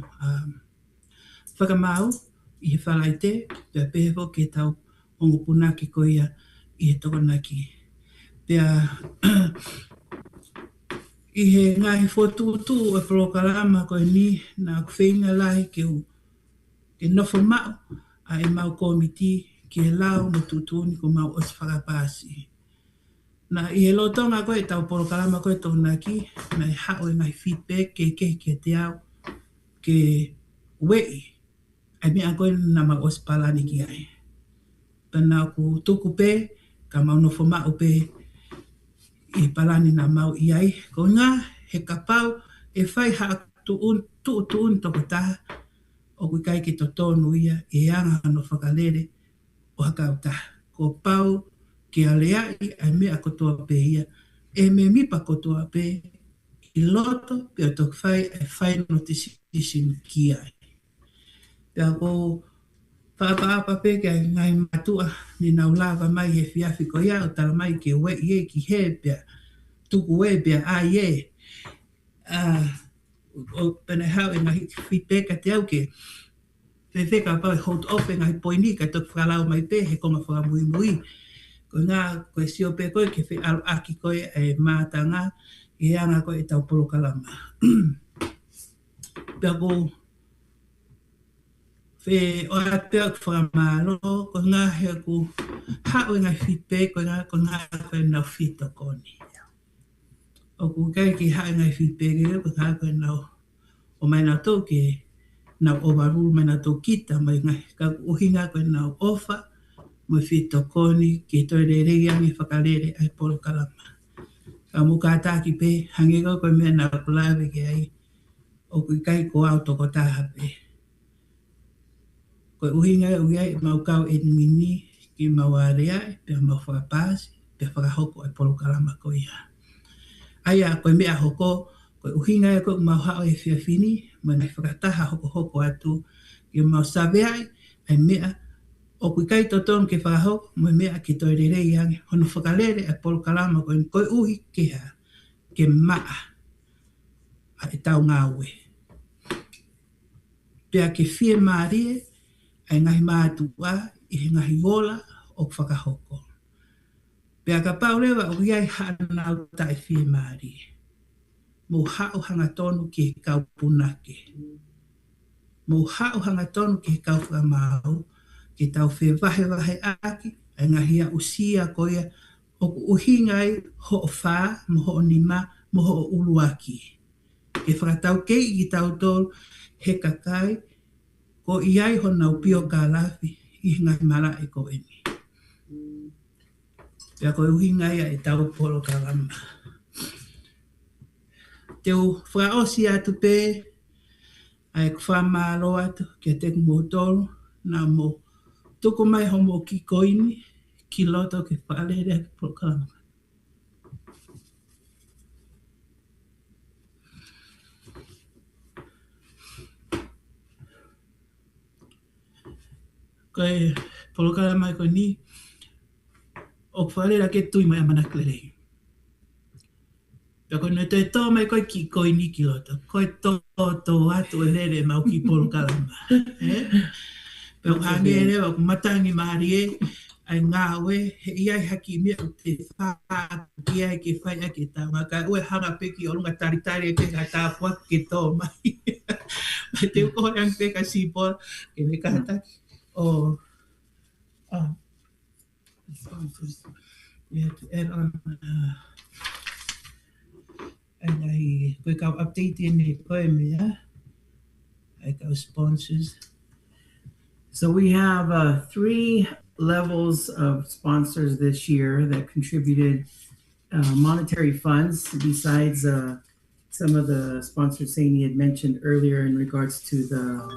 whakamau i he whalaite, pia pehefo ki e tau ongo punaki ko ia i he tokonaki. Pia i he ngahi whotutu o Polokalama ko e ni na whenga lahi ke nofo mau a e mau komiti ki he lau mo tutuni ko mau os whakapasi. Na i he lotonga koe tau Polokalama koe tokonaki, na e hao e ngai feedback ke te au ke wei. Ai mea koe na mau os palani ki ai. Pana ku tuku pe, ka mau nofo mau pe i palani na mau i ai. Ko ngā he kapau e whai haa tuun toko taha o kui kai ki to tonu ia e anga no whakalere o hakau taha. Ko pau ki a leai ai mea kotoa pe ia e me mipa kotoa pe i loto pe o tok whai e whai no te sisin ki ai. Pea ko whaapa pe ke ngai matua ni nau lava mai he whiawhi ko ia o tala mai ke we ie ki he pea tuku e pea a ie. O pene hau e ngahi whipeka te au ke whewheka pau e hold off e ngahi poini ka tok whalau mai pe he konga whakamui mui. Ko ngā koe sio pe koe ke whi alo aki koe e mātanga e anga koe e tau Polokalama. Pea ko whe o atea ku whakamalo ko ngā hea ku hao e ngai whipe ko ngā koe nau whito koni. O ku kai ki hao e ngai whipe ko ngā koe nau o mai nau tau ke nau overrule mai nau tau kita mai ngai ka uhinga koe nau ofa mo whito koni ki toi re rei angi whakalere ai Polokalama. Ka mukataki pe hangego koe mea nau kulawe ke ai o kui kai ko au toko taha pe. Koe uhinga uiai mau kau e mini ki mau area pe mau whakapasi pe whakahoko ai Polokalama ko ia. Aia koe mea hoko koe uhinga e koe mau hao e whiawhini mo nai whakataha hoko atu ki mau saweai ai mea o kui kai totonu ke whakahoko mo mea ki toi rerei ange hono whakalere ai Polokalama koe uhi keha ke maa a e tau ngā ue. Pea ke whie maarie ai ngahi mātua i he ngahi wola o whakahoko. Pea ka paurewa o iai hana au tai whie maarie. Mo hao hanga tonu ki he kau punake. Mo hao hanga tonu ki he kau whakamau ki tau whi wahe aki ai ngahi a usia koia o ku uhingai ho o wha, mo ho o nima, mo ho o uluaki. Ke whakatau kei ki tau tolu he kakai ko iai ho nau pio ka lawi i ngai mara e ko eni. Pea koe uhingai a e tau Polokalama. Teu whaosi atu pe ai ku whamalo atu ke te kumotoro na mo tuku mai homo ki koini ki loto ke whaalere a Polokalama. Koe Polokalama ko ni o whalera ke tui mai a manaklere. Pea koe no te tō mai koe ki koini ki loto. Koe tō atu e lere mau ki Polokalama. Pea o hangere o matangi maari e ai ngā oe he iai haki mea o te whātu ki ai ke whai ake tā. Ngā kai oe hanga peki o lunga taritari e peka tā puak ke tō mai. Mai te uko hoi ang peka sipora ke me kātaki. Oh, you have to add on. And I quick out update in the koe mea. I go sponsors. So we have 3 levels of sponsors this year that contributed monetary funds besides some of the sponsors Saini had mentioned earlier in regards to the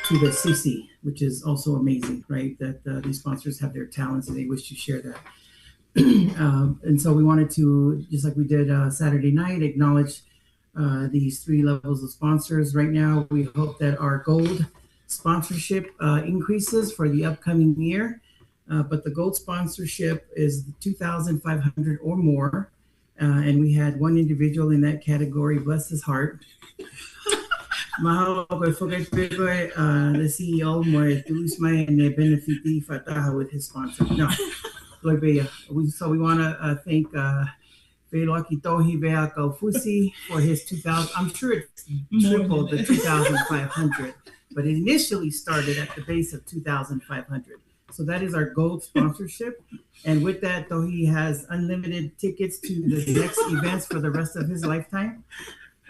CC, which is also amazing, right? That these sponsors have their talents and they wish to share that. And so we wanted to, just like we did Saturday night, acknowledge these 3 levels of sponsors. Right now, we hope that our gold sponsorship increases for the upcoming year. But the gold sponsorship is 2,500 or more. And we had one individual in that category, bless his heart. Mahalo koe whakaipekoe the CEO mo e tuismai and benefiti fataha with his sponsor. No, so we want to thank Veloaki Tohi Vea Kaufusi for his 2,000. I'm sure it's tripled the 2,500, but it initially started at the base of 2,500. So that is our gold sponsorship. And with that, Tohi has unlimited tickets to the next events for the rest of his lifetime.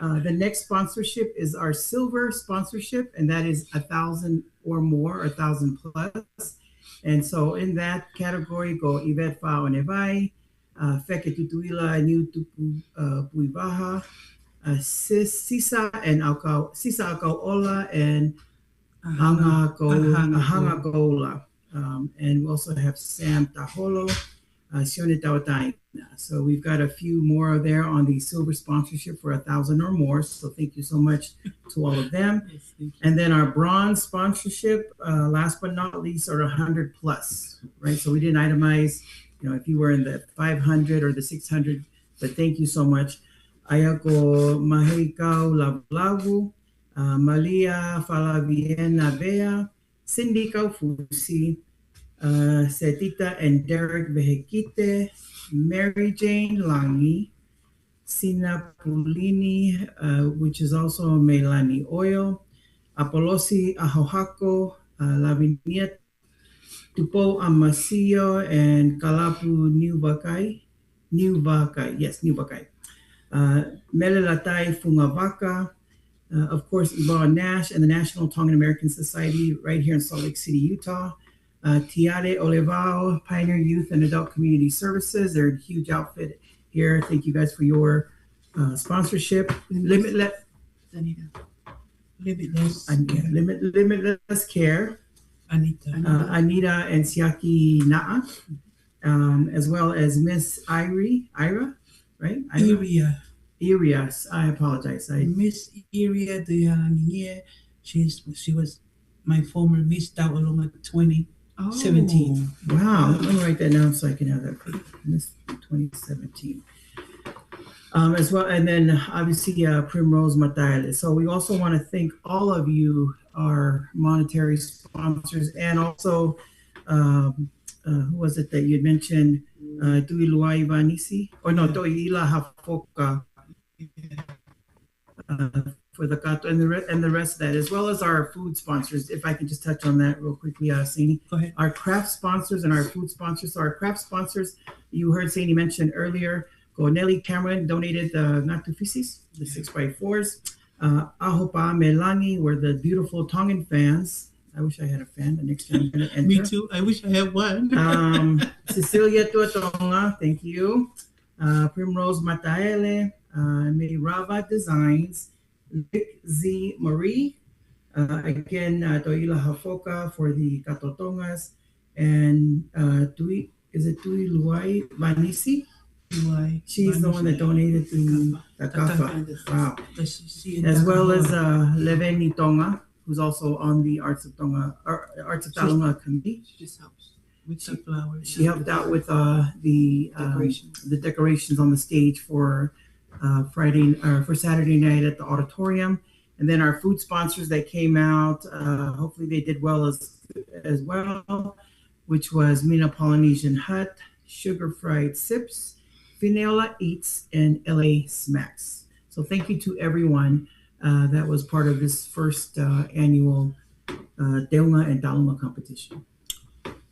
The next sponsorship is our silver sponsorship, and that is 1,000 or more, 1,000 plus. And so in that category go Yvette Fa'onevai, Feke Tutuila, New Tupu Puibaha, Sisa and Sisa Akaola, and Hangagola. And we also have Sam Taholo, Sione Tawatai. So we've got a few more there on the silver sponsorship for 1,000 or more. So thank you so much to all of them. Yes, and then our bronze sponsorship, last but not least, are 100 plus, right? So we didn't itemize, if you were in the 500 or the 600, but thank you so much. Ayako Mahekau Lavlavu, Malia Falaviena Bea, Cindy Kaufusi, Setita and Derek Vehekite, Mary Jane Langi, Sina Pulini, which is also Melani Oil, Apolosi Ahohako, Lavinia Tupo Amasio, and Kalapu New Vakai, Melelatai Fungavaka, of course, Yvonne Nash and the National Tongan American Society right here in Salt Lake City, Utah. Tiare Olivao, Pioneer Youth and Adult Community Services. They're a huge outfit here. Thank you guys for your sponsorship. Limitless Care. Anita and Siaki Na'a, as well as Miss Ira, right? Iria, I apologize. Miss Iria she was my former Miss Tawalonga 2017. Wow, let me write that down so I can have that for Miss 2017. As well, and then obviously Primrose Matale. So we also want to thank all of you, our monetary sponsors, and also who was it that you had mentioned? Tui Luai Vanisi, or no, Toiila Hafoka. For the kato and the rest of that, as well as our food sponsors. If I can just touch on that real quickly, Saini. Go ahead. Our craft sponsors and our food sponsors. So our craft sponsors, you heard Saini mention earlier. Nelly Cameron donated the Ngatu Fisis, the 6x4s. Ahopa Melangi were the beautiful Tongan fans. I wish I had a fan the next time I'm going to enter. Me too. I wish I had one. Cecilia Tuatonga, thank you. Primrose Mataele, Mirava Designs, Vic Z. Marie, again, Toila Hafoka for the Katotongas, and Tui Luai Vanisi? She's the one that donated to the Kafa. Wow. As well as Leveni Tonga, who's also on the Arts of Tonga, Arts of Talonga committee. She just helps with the flowers. She helped out with the decorations on the stage for Saturday night at the auditorium. And then our food sponsors that came out, hopefully they did well as well, which was Mina Polynesian Hut, Sugar Fried Sips, Fineola Eats, and LA Smacks. So thank you to everyone that was part of this first annual Teunga and Talunga competition.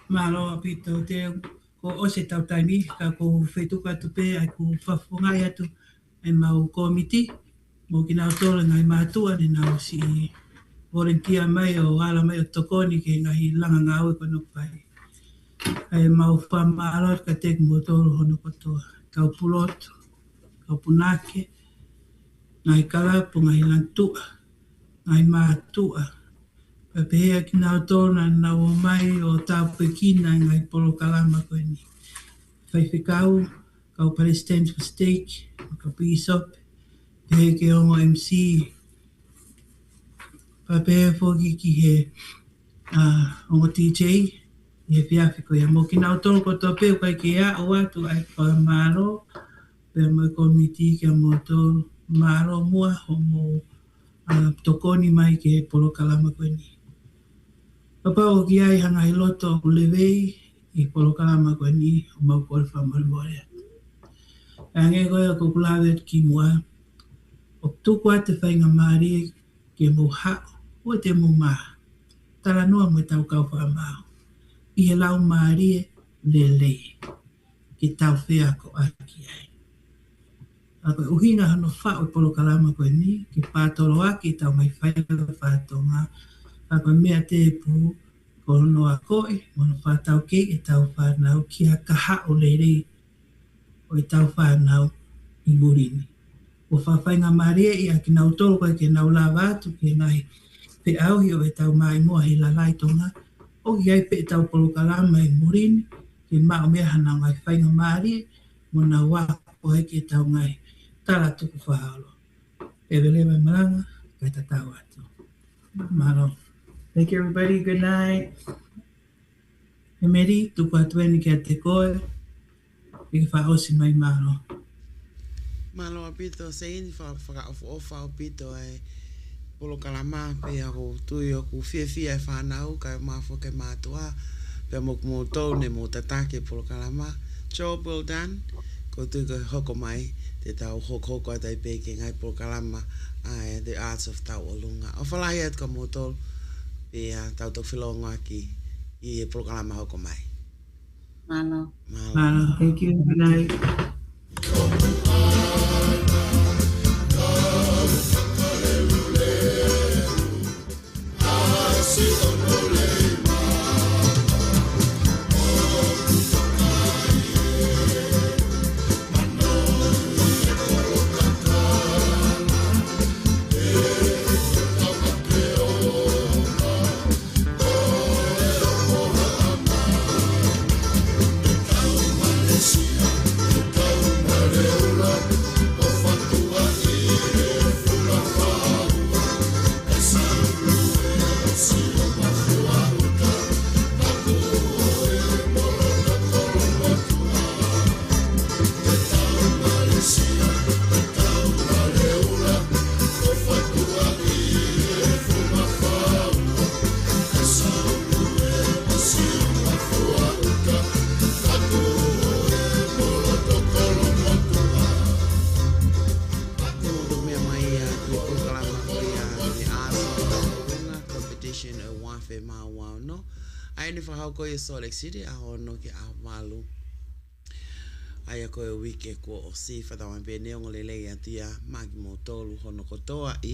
Malo apito te ko o se tau taimi ka ko fetuka tupe ai ko fafonga atu ai mau komiti mo kina tole ngai matua ni na si volunteer mai o ala mai o tokoni ke ngahi langa ngau e kono pai. Ai mau whamaro ka tek motoro hono kotoa. Kau pulotu, kau punake, ngai kalapu, ngai lantua, ngai mātua. Pepehea ki nau tōna na o mai o tau pekina ngai Polokalama koe ni. Whaiwhikau, kau pare stand for stake, kau pisop, pehe ke ongo MC, papehe fōki ki he ongo DJ, he whiawhi koe. Mō ki nau tōna kotoa peo kai ke a o atu ai koe maro, pea mai komiti kia mō tō maro mua ho mō tokoni mai ke Polokalama koe ni. Papa o ki ai hanga i loto o lewei i Polokalama koe ni o mau kore whamarimorea. Ange koe a kukulawe ki mua. O tuku a te whainga maari ke mō hao o te mō maa. Tara noa mo tau kau whamao. I he lau maari le le. Ki tau whea ko aki ai. A koe uhinga hano whao i Polokalama koe ni. Ki pātoro aki tau mai whainga whātonga. A koe mea te pū. Ko noa koe. Mono whātau kei e tau whanau. Ki a kaha o le rei. O i tau whanau i murini. O whawhainga maria i a ki nau tolo koe ke nau la wātu ki ngai pe auhi o e tau mai moa hi la lai tonga. O ki ai pe tau Polokalama i murini ki mao mea hana ngai whainga maria mo na wā o he ke tau ngai tala tuku whaolo. E vele mai maranga kai tatau atu. Maro. Thank you, everybody. Good night. E meri, tuku atueni ki a te koe. I ki whaosi mai maro. Malo apito se ini whaka apito e Polokalama pe ako tui o ku fia whanau kai mawho ke mātua pe mok mō tau ne mō tatake Polokalama. Job well done. Ko tui ko hoko mai te tau hoko a tai peke ngai Polokalama the arts of tau o lunga. O whalahi at ka mō tau pe tau tau whilonga ki i Polokalama hoko mai. Malo. Maro. Thank you. Good night. Ko e Salt Lake City a hono ki a malu ai ko e wiki ko o si fa da me ne ngole le ya tia magi mo tolu hono kotoa